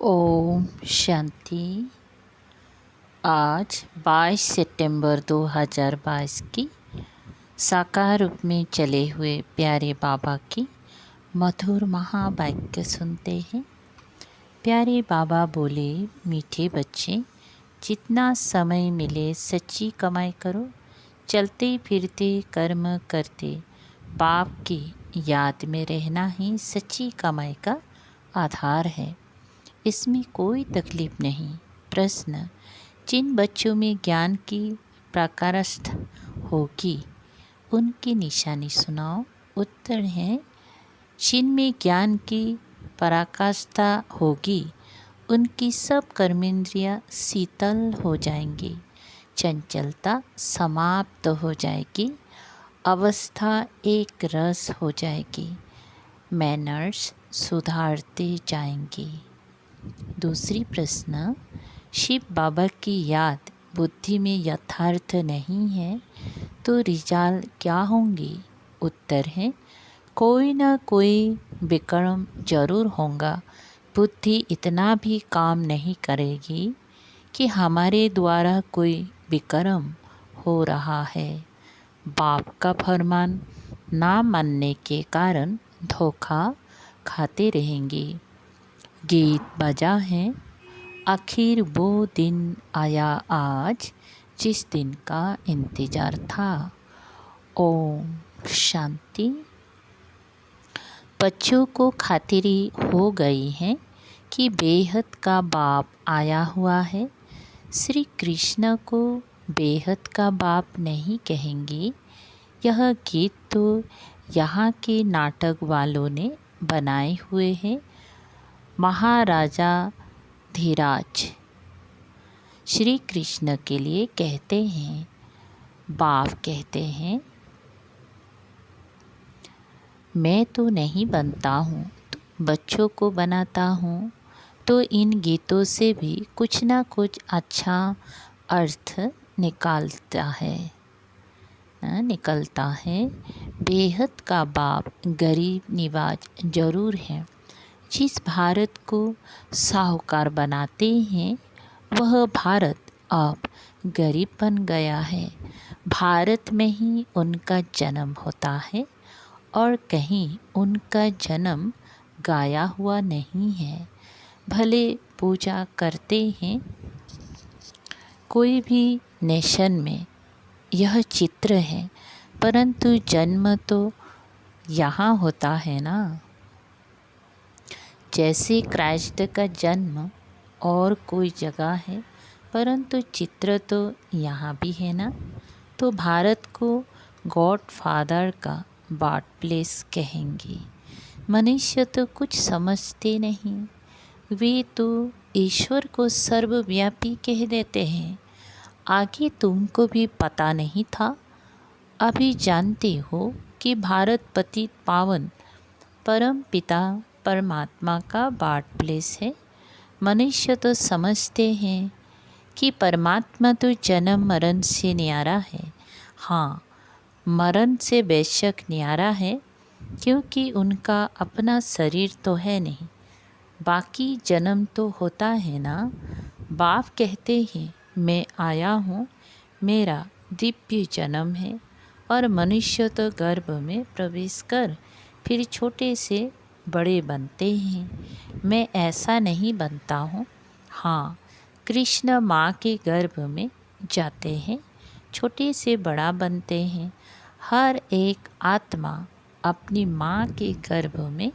ओम शांति। आज 22 सितंबर 2022 की साकार रूप में चले हुए प्यारे बाबा की मधुर महावाक्य सुनते हैं। प्यारे बाबा बोले, मीठे बच्चे, जितना समय मिले सच्ची कमाई करो। चलते फिरते कर्म करते बाप की याद में रहना ही सच्ची कमाई का आधार है। इसमें कोई तकलीफ नहीं। प्रश्न, जिन बच्चों में ज्ञान की प्रकाष्ठ होगी उनकी निशानी सुनाओ। उत्तर है, जिनमें ज्ञान की पराकाष्ठा होगी उनकी सब कर्मेंद्रियां शीतल हो जाएंगी, चंचलता समाप्त हो जाएगी, अवस्था एक रस हो जाएगी, मैनर्स सुधारते जाएंगी। दूसरी प्रश्न, शिव बाबा की याद बुद्धि में यथार्थ नहीं है तो रिजल्ट क्या होंगे? उत्तर है, कोई ना कोई विक्रम जरूर होगा। बुद्धि इतना भी काम नहीं करेगी कि हमारे द्वारा कोई विक्रम हो रहा है। बाप का फरमान ना मानने के कारण धोखा खाते रहेंगे। गीत बजा है, आखिर वो दिन आया आज जिस दिन का इंतज़ार था। ओम शांति। बच्चों को खातिरी हो गई है कि बेहद का बाप आया हुआ है। श्री कृष्ण को बेहद का बाप नहीं कहेंगे। यह गीत तो यहाँ के नाटक वालों ने बनाए हुए हैं। महाराजा धीराज श्री कृष्ण के लिए कहते हैं, बाप कहते हैं, मैं तो नहीं बनता हूँ, तो बच्चों को बनाता हूँ। तो इन गीतों से भी कुछ ना कुछ अच्छा अर्थ निकलता है। बेहद का बाप गरीब निवाज जरूर है। जिस भारत को साहूकार बनाते हैं वह भारत अब गरीब बन गया है। भारत में ही उनका जन्म होता है और कहीं उनका जन्म गाया हुआ नहीं है। भले पूजा करते हैं कोई भी नेशन में, यह चित्र है, परंतु जन्म तो यहाँ होता है ना। जैसे क्राइस्ट का जन्म और कोई जगह है, परंतु चित्र तो यहाँ भी है ना। तो भारत को गॉड फादर का बर्थ प्लेस कहेंगे। मनुष्य तो कुछ समझते नहीं, वे तो ईश्वर को सर्वव्यापी कह देते हैं। आगे तुमको भी पता नहीं था, अभी जानते हो कि भारत पतित पावन परम पिता परमात्मा का बर्थ प्लेस है। मनुष्य तो समझते हैं कि परमात्मा तो जन्म मरण से न्यारा है। हाँ, मरण से बेशक न्यारा है, क्योंकि उनका अपना शरीर तो है नहीं, बाकी जन्म तो होता है ना। बाप कहते हैं, मैं आया हूँ, मेरा दिव्य जन्म है। और मनुष्य तो गर्भ में प्रवेश कर फिर छोटे से बड़े बनते हैं। मैं ऐसा नहीं बनता हूँ। हाँ, कृष्ण माँ के गर्भ में जाते हैं, छोटे से बड़ा बनते हैं। हर एक आत्मा अपनी माँ के गर्भ में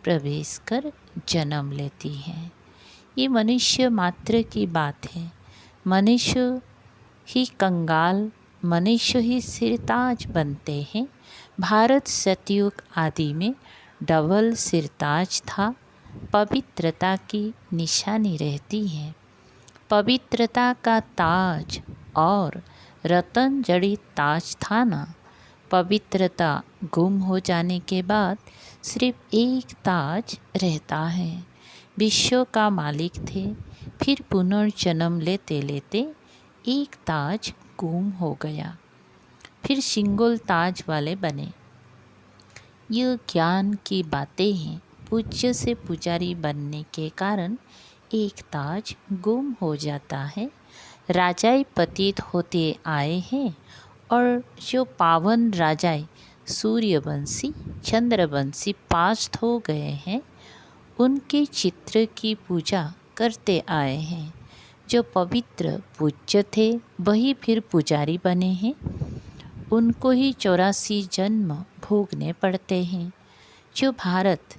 प्रवेश कर जन्म लेती है। ये मनुष्य मात्र की बात है। मनुष्य ही कंगाल, मनुष्य ही सिरताज बनते हैं। भारत सतयुग आदि में डबल सिरताज था। पवित्रता की निशानी रहती है। पवित्रता का ताज और रतन जड़ित ताज था ना। पवित्रता गुम हो जाने के बाद सिर्फ एक ताज रहता है। विश्व का मालिक थे, फिर पुनर्जन्म लेते लेते एक ताज गुम हो गया, फिर सिंगल ताज वाले बने। ये ज्ञान की बातें हैं। पूज्य से पुजारी बनने के कारण एक ताज गुम हो जाता है। राजाई पतित होते आए हैं और जो पावन राजाई सूर्यवंशी चंद्रवंशी पास्ट हो गए हैं, उनके चित्र की पूजा करते आए हैं। जो पवित्र पूज्य थे वही फिर पुजारी बने हैं। उनको ही 84 जन्म भोगने पड़ते हैं। जो भारत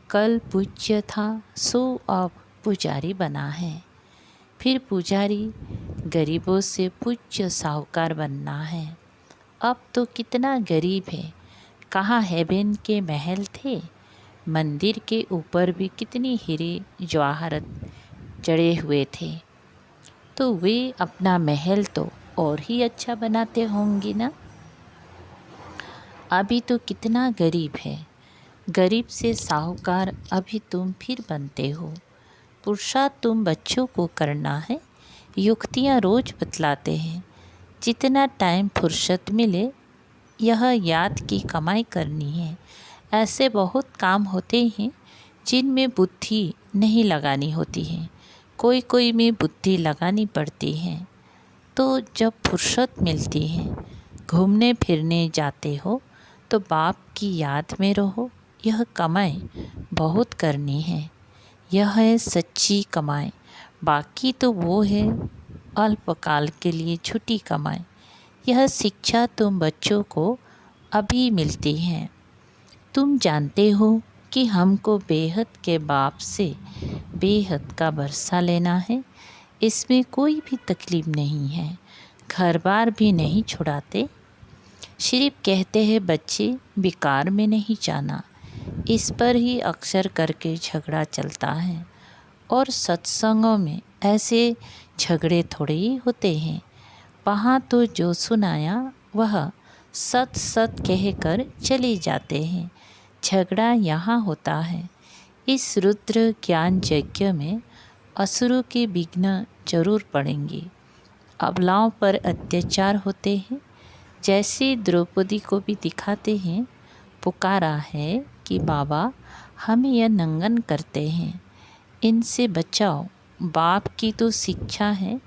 कल पूज्य था सो अब पुजारी बना है। फिर पुजारी गरीबों से पूज्य साहूकार बनना है। अब तो कितना गरीब है। कहाँ हेवन के महल थे, मंदिर के ऊपर भी कितनी हीरे जवाहरत जड़े हुए थे, तो वे अपना महल तो और ही अच्छा बनाते होंगे ना। अभी तो कितना गरीब है। गरीब से साहूकार अभी तुम फिर बनते हो। पुरुषार्थ तुम बच्चों को करना है। युक्तियाँ रोज बतलाते हैं। जितना टाइम फुर्सत मिले यह याद की कमाई करनी है। ऐसे बहुत काम होते हैं जिनमें बुद्धि नहीं लगानी होती है, कोई कोई में बुद्धि लगानी पड़ती है। तो जब फुर्सत मिलती है, घूमने फिरने जाते हो तो बाप की याद में रहो। यह कमाई बहुत करनी है। यह है सच्ची कमाई। बाकी तो वो है अल्पकाल के लिए छुट्टी कमाई। यह शिक्षा तुम बच्चों को अभी मिलती है। तुम जानते हो कि हमको बेहद के बाप से बेहद का बरसा लेना है। इसमें कोई भी तकलीफ नहीं है। घर बार भी नहीं छुड़ाते। सिर्फ कहते हैं बच्चे बेकार में नहीं जाना। इस पर ही अक्सर करके झगड़ा चलता है। और सत्संगों में ऐसे झगड़े थोड़े ही होते हैं। वहाँ तो जो सुनाया वह सत सत कहकर चले जाते हैं। झगड़ा यहाँ होता है। इस रुद्र ज्ञान यज्ञ में असुरों के विघ्न जरूर पड़ेंगे। अबलाओं पर अत्याचार होते हैं। जैसे द्रौपदी को भी दिखाते हैं। पुकारा है कि बाबा हमें यह नंगन करते हैं, इनसे बचाओ। बाप की तो शिक्षा है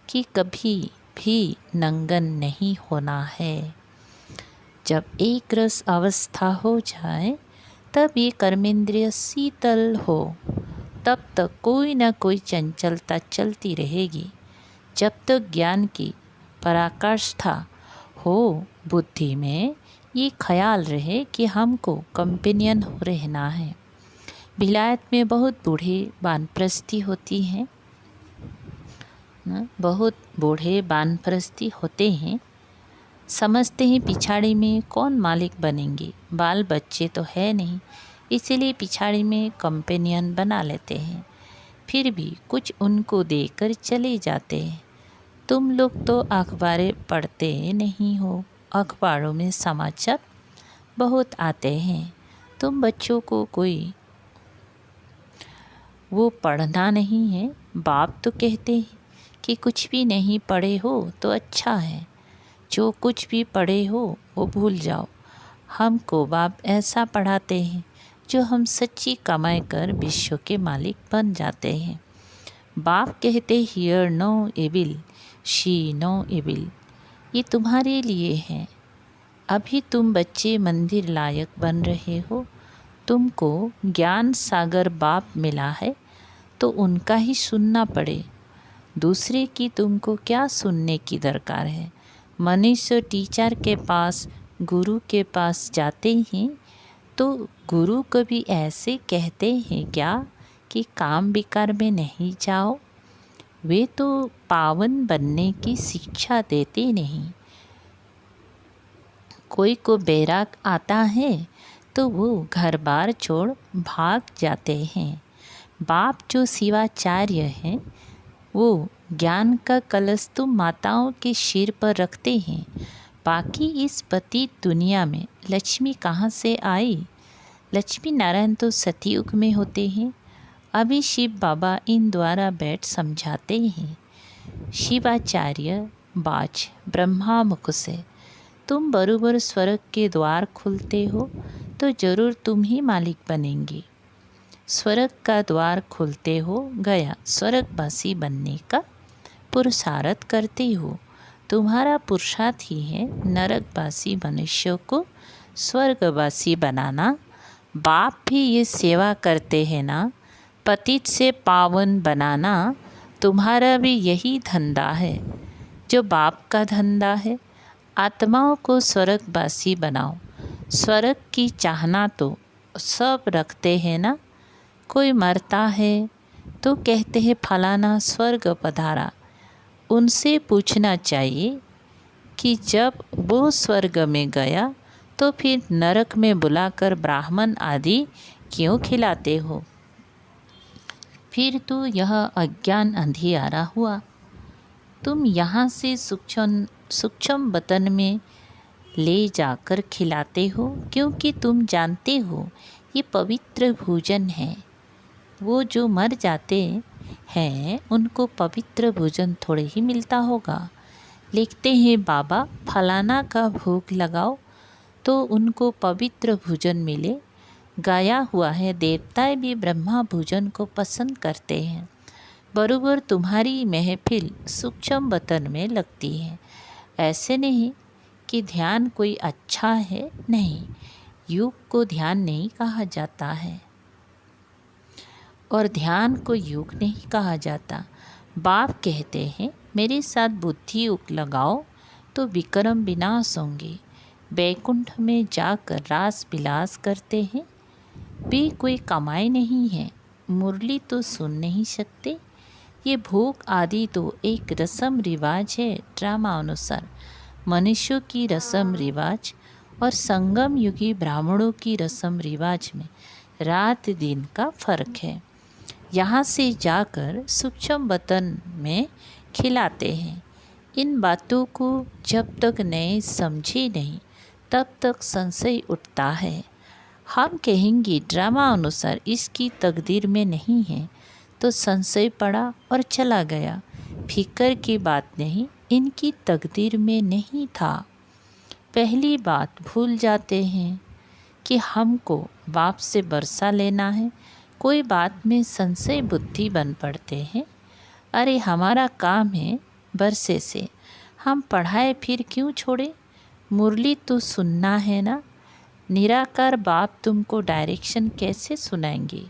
कि कभी भी नंगन नहीं होना है। जब एक रस अवस्था हो जाए तब ये कर्मेंद्रिय शीतल हो, तब तक कोई ना कोई चंचलता चलती रहेगी। जब तक ज्ञान की पराकाष्ठा हो बुद्धि में, ये ख्याल रहे कि हमको कंपेनियन हो रहना है। विलायत में बहुत बूढ़े वानप्रस्थी होती हैं, बहुत बूढ़े वानप्रस्थी होते हैं। समझते हैं पिछाड़ी में कौन मालिक बनेंगे, बाल बच्चे तो है नहीं, इसीलिए पिछाड़ी में कंपेनियन बना लेते हैं। फिर भी कुछ उनको देकर चले जाते हैं। तुम लोग तो अखबारें पढ़ते नहीं हो। अखबारों में समाचार बहुत आते हैं। तुम बच्चों को कोई वो पढ़ना नहीं है। बाप तो कहते हैं कि कुछ भी नहीं पढ़े हो तो अच्छा है, जो कुछ भी पढ़े हो वो भूल जाओ। हमको बाप ऐसा पढ़ाते हैं जो हम सच्ची कमाई कर विश्व के मालिक बन जाते हैं। बाप कहते hear no evil, see no evil. ये तुम्हारे लिए है। अभी तुम बच्चे मंदिर लायक बन रहे हो। तुमको ज्ञान सागर बाप मिला है तो उनका ही सुनना पड़े। दूसरे की तुमको क्या सुनने की दरकार है। मनुष्य टीचर के पास, गुरु के पास जाते हैं तो गुरु कभी ऐसे कहते हैं क्या कि काम विकार में नहीं जाओ। वे तो पावन बनने की शिक्षा देते नहीं। कोई को बैराग आता है तो वो घर बार छोड़ भाग जाते हैं। बाप जो शिवाचार्य हैं वो ज्ञान का कलश तुम माताओं के सिर पर रखते हैं। बाकी इस पतित दुनिया में लक्ष्मी कहाँ से आई। लक्ष्मी नारायण तो सतयुग में होते हैं। अभी शिव बाबा इन द्वारा बैठ समझाते हैं। शिवाचार्य बाज ब्रह्मा मुख से तुम बरूबर स्वर्ग के द्वार खुलते हो तो जरूर तुम ही मालिक बनेंगे। स्वर्ग का द्वार खुलते हो गया। स्वर्गवासी बनने का पुरुषार्थ करते हो। तुम्हारा पुरुषार्थ ही है नरकवासी मनुष्यों को स्वर्गवासी बनाना। बाप भी ये सेवा करते हैं ना, पतित से पावन बनाना। तुम्हारा भी यही धंधा है जो बाप का धंधा है। आत्माओं को स्वर्गवासी बनाओ। स्वर्ग की चाहना तो सब रखते हैं ना। कोई मरता है तो कहते हैं फलाना स्वर्ग पधारा। उनसे पूछना चाहिए कि जब वो स्वर्ग में गया तो फिर नरक में बुलाकर ब्राह्मण आदि क्यों खिलाते हो। फिर तो यह अज्ञान अंधियारा हुआ। तुम यहाँ से सूक्ष्म बतन में ले जाकर खिलाते हो क्योंकि तुम जानते हो ये पवित्र भोजन है। वो जो मर जाते हैं उनको पवित्र भोजन थोड़े ही मिलता होगा। लिखते हैं बाबा फलाना का भोग लगाओ तो उनको पवित्र भोजन मिले। गाया हुआ है देवताएं भी ब्रह्मा भोजन को पसंद करते हैं। बरोबर तुम्हारी महफिल सूक्ष्म बतन में लगती है। ऐसे नहीं कि ध्यान कोई अच्छा है, नहीं, योग को ध्यान नहीं कहा जाता है और ध्यान को योग नहीं कहा जाता। बाप कहते हैं मेरे साथ बुद्धि योग लगाओ तो विक्रम विनाश होंगे। बैकुंठ में जाकर रास विलास करते हैं भी कोई कमाई नहीं है। मुरली तो सुन नहीं सकते। ये भोग आदि तो एक रस्म रिवाज है। ड्रामा अनुसार मनुष्यों की रस्म रिवाज और संगम युगी ब्राह्मणों की रस्म रिवाज में रात दिन का फर्क है। यहाँ से जाकर सूक्ष्म बतन में खिलाते हैं। इन बातों को जब तक नए समझे नहीं तब तक संशय उठता है। हम कहेंगे ड्रामा अनुसार इसकी तकदीर में नहीं है तो संशय पड़ा और चला गया। फिक्र की बात नहीं, इनकी तकदीर में नहीं था। पहली बात भूल जाते हैं कि हमको बाप से बरसा लेना है। कोई बात में संशय बुद्धि बन पड़ते हैं। अरे हमारा काम है बरसे से, हम पढ़ाए फिर क्यों छोड़े। मुरली तो सुनना है ना। निराकार बाप तुमको डायरेक्शन कैसे सुनाएंगे।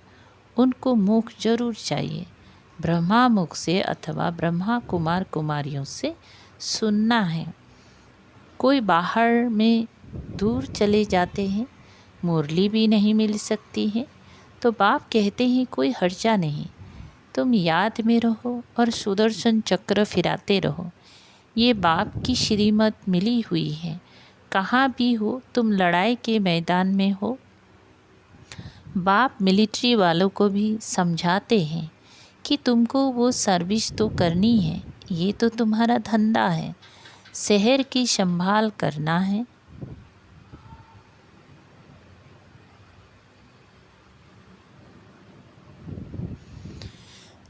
उनको मुख जरूर चाहिए। ब्रह्मा मुख से अथवा ब्रह्मा कुमार कुमारियों से सुनना है। कोई बाहर में दूर चले जाते हैं, मुरली भी नहीं मिल सकती है तो बाप कहते हैं कोई हर्जा नहीं, तुम याद में रहो और सुदर्शन चक्र फिराते रहो। ये बाप की श्रीमत मिली हुई है। कहाँ भी हो, तुम लड़ाई के मैदान में हो, बाप मिलिट्री वालों को भी समझाते हैं कि तुमको वो सर्विस तो करनी है। ये तो तुम्हारा धंधा है, शहर की संभाल करना है।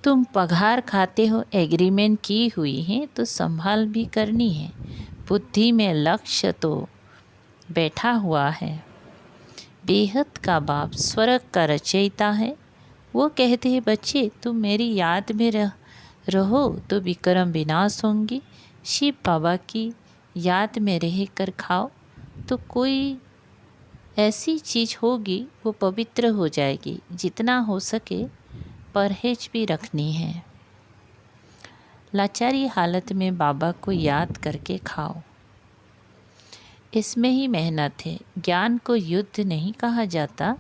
तुम पगार खाते हो, एग्रीमेंट की हुई है तो संभाल भी करनी है। बुद्धि में लक्ष्य तो बैठा हुआ है। बेहद का बाप स्वर्ग का रचयिता है। वो कहते हैं बच्चे तुम मेरी याद में रहो तो विक्रम विनाश होंगी। शिव बाबा की याद में रह कर खाओ तो कोई ऐसी चीज़ होगी वो पवित्र हो जाएगी। जितना हो सके परहेज भी रखनी है। लाचारी हालत में बाबा को याद करके खाओ, इसमें ही मेहनत है। ज्ञान को युद्ध नहीं कहा जाता,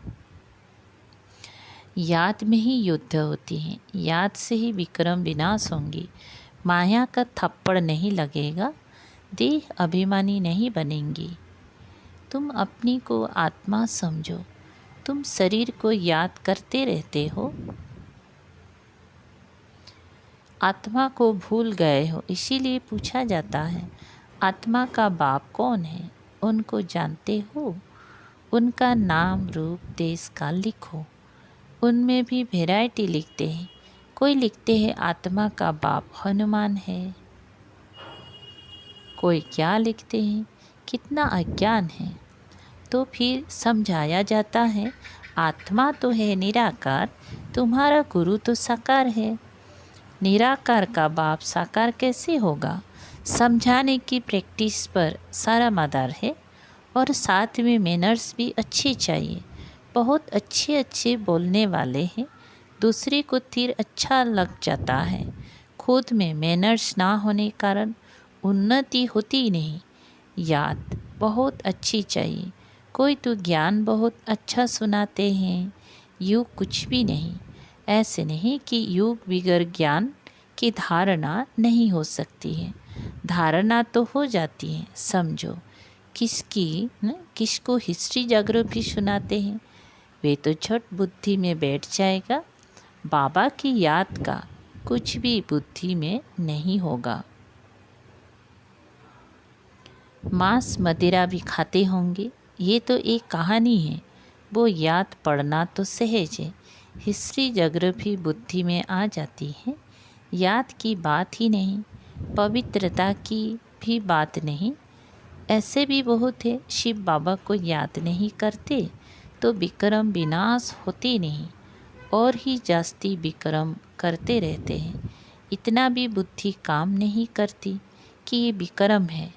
याद में ही युद्ध होती है। याद से ही विक्रम विनाश होंगी। माया का थप्पड़ नहीं लगेगा, देह अभिमानी नहीं बनेंगी। तुम अपनी को आत्मा समझो, तुम शरीर को याद करते रहते हो, आत्मा को भूल गए हो। इसीलिए पूछा जाता है आत्मा का बाप कौन है, उनको जानते हो। उनका नाम रूप देश का लिखो। उनमें भी वैरायटी लिखते हैं। कोई लिखते हैं आत्मा का बाप हनुमान है, कोई क्या लिखते हैं। कितना अज्ञान है। तो फिर समझाया जाता है आत्मा तो है निराकार, तुम्हारा गुरु तो साकार है। निराकार का बाप साकार कैसे होगा? समझाने की प्रैक्टिस पर सारा मदार है। और साथ में मैनर्स भी अच्छे चाहिए। बहुत अच्छे अच्छे बोलने वाले हैं, दूसरे को तीर अच्छा लग जाता है। खुद में मैनर्स ना होने कारण उन्नति होती नहीं। याद बहुत अच्छी चाहिए। कोई तो ज्ञान बहुत अच्छा सुनाते हैं, युग कुछ भी नहीं। ऐसे नहीं कि युग बिगर ज्ञान की धारणा नहीं हो सकती है। धारणा तो हो जाती है। समझो किसको हिस्ट्री ज्योग्राफी सुनाते हैं, वे तो झट बुद्धि में बैठ जाएगा। बाबा की याद का कुछ भी बुद्धि में नहीं होगा। मांस मदिरा भी खाते होंगे, ये तो एक कहानी है। वो याद पढ़ना तो सहज है। हिस्ट्री ज्योग्राफी बुद्धि में आ जाती है। याद की बात ही नहीं, पवित्रता की भी बात नहीं। ऐसे भी बहुत है, शिव बाबा को याद नहीं करते तो विक्रम विनाश होते नहीं, और ही जास्ती विक्रम करते रहते हैं। इतना भी बुद्धि काम नहीं करती कि ये विक्रम है।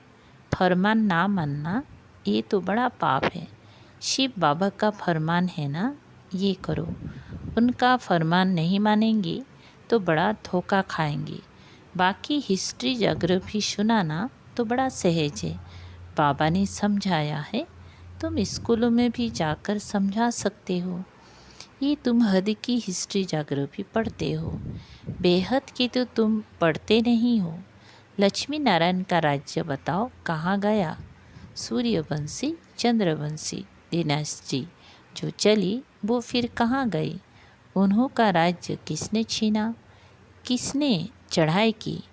फरमान ना मानना ये तो बड़ा पाप है। शिव बाबा का फरमान है ना, ये करो। उनका फरमान नहीं मानेंगे तो बड़ा धोखा खाएंगे। बाकी हिस्ट्री ज्योग्राफी सुनाना तो बड़ा सहज है। बाबा ने समझाया है, तुम स्कूलों में भी जाकर समझा सकते हो। ये तुम हद की हिस्ट्री ज्योग्राफी पढ़ते हो, बेहद की तो तुम पढ़ते नहीं हो। लक्ष्मी नारायण का राज्य बताओ कहाँ गया? सूर्यवंशी चंद्रवंशी डिनास्टी जो चली वो फिर कहाँ गई? उन्हों का राज्य किसने छीना? किसने चढ़ाई की?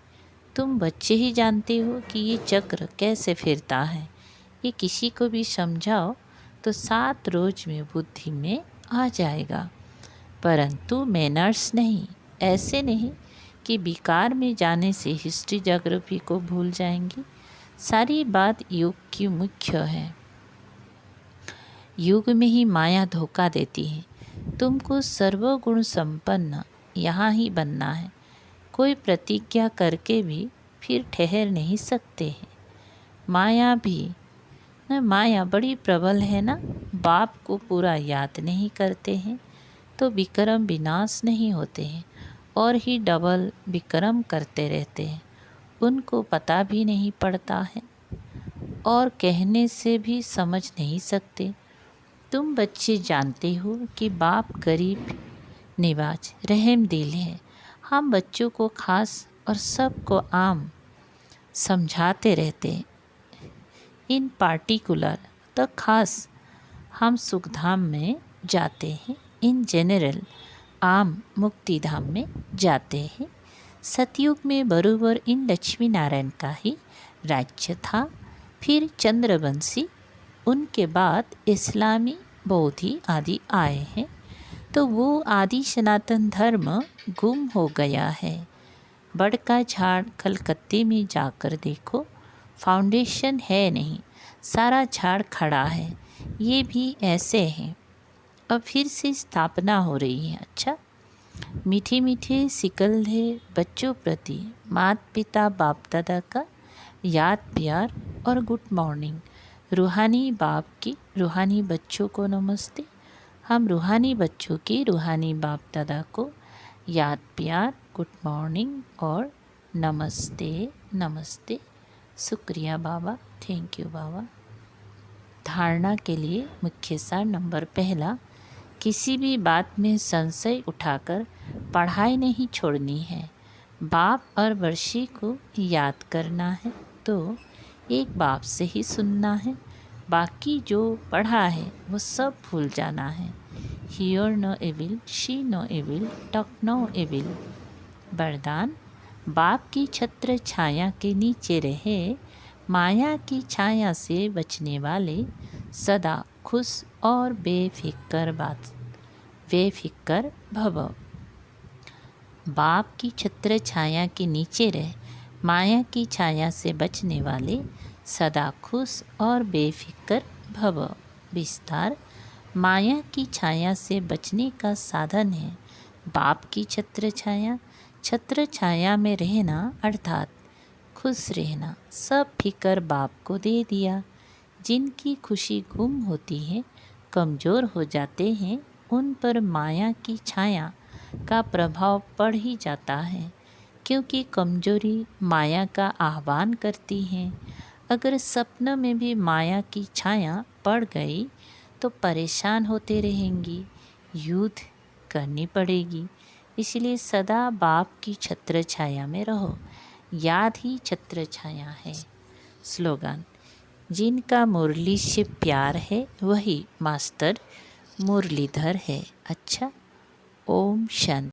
तुम बच्चे ही जानते हो कि ये चक्र कैसे फिरता है। ये किसी को भी समझाओ तो 7 रोज में बुद्धि में आ जाएगा। परंतु मैनर्स नहीं। ऐसे नहीं कि बेकार में जाने से हिस्ट्री ज्योग्राफी को भूल जाएंगी। सारी बात युग की मुख्य है। युग में ही माया धोखा देती है। तुमको सर्वगुण संपन्न यहाँ ही बनना है। कोई प्रतिज्ञा करके भी फिर ठहर नहीं सकते हैं। माया बड़ी प्रबल है ना। बाप को पूरा याद नहीं करते हैं तो विक्रम विनाश नहीं होते हैं, और ही डबल विक्रम करते रहते हैं। उनको पता भी नहीं पड़ता है और कहने से भी समझ नहीं सकते। तुम बच्चे जानते हो कि बाप गरीब निवाज रहम दिल है। हम बच्चों को खास और सबको आम समझाते रहते हैं। इन पार्टिकुलर तो खास हम सुखधाम में जाते हैं, इन जनरल आम मुक्ति धाम में जाते हैं। सतयुग में बरोबर इन लक्ष्मी नारायण का ही राज्य था। फिर चंद्रवंशी, उनके बाद इस्लामी बौद्धि आदि आए हैं, तो वो आदि सनातन धर्म गुम हो गया है। बड़ का झाड़ कलकत्ते में जाकर देखो, फाउंडेशन है नहीं, सारा झाड़ खड़ा है। ये भी ऐसे हैं। अब फिर से स्थापना हो रही है। अच्छा, मीठे मीठे सिकल्धे बच्चों प्रति माता पिता बाप दादा का याद प्यार और गुड मॉर्निंग। रूहानी बाप की रूहानी बच्चों को नमस्ते। हम रूहानी बच्चों की रूहानी बाप दादा को याद प्यार गुड मॉर्निंग और नमस्ते नमस्ते। शुक्रिया बाबा, थैंक यू बाबा। धारणा के लिए मुख्य सार नंबर पहला, किसी भी बात में संशय उठाकर पढ़ाई नहीं छोड़नी है। बाप और वर्षी को याद करना है तो एक बाप से ही सुनना है। बाकी जो पढ़ा है वो सब भूल जाना है। Hear no evil, see no evil, talk no evil. वरदान, बाप की छत्र छाया के नीचे रहे, माया की छाया से बचने वाले सदा खुश और बेफिक्र भव। बाप की छत्र छाया के नीचे रहे, माया की छाया से बचने वाले सदा खुश और बेफिक्र भव। विस्तार, माया की छाया से बचने का साधन है बाप की छत्र छाया। छत्र छाया में रहना अर्थात खुश रहना। सब फिकर बाप को दे दिया। जिनकी खुशी गुम होती है, कमज़ोर हो जाते हैं, उन पर माया की छाया का प्रभाव पड़ ही जाता है, क्योंकि कमजोरी माया का आह्वान करती है। अगर सपनों में भी माया की छाया पड़ गई तो परेशान होते रहेंगी, युद्ध करनी पड़ेगी। इसलिए सदा बाप की छत्र छाया में रहो। याद ही छत्र छाया है। स्लोगन: जिनका मुरली से प्यार है वही मास्टर मुरलीधर है। अच्छा, ओम शांति।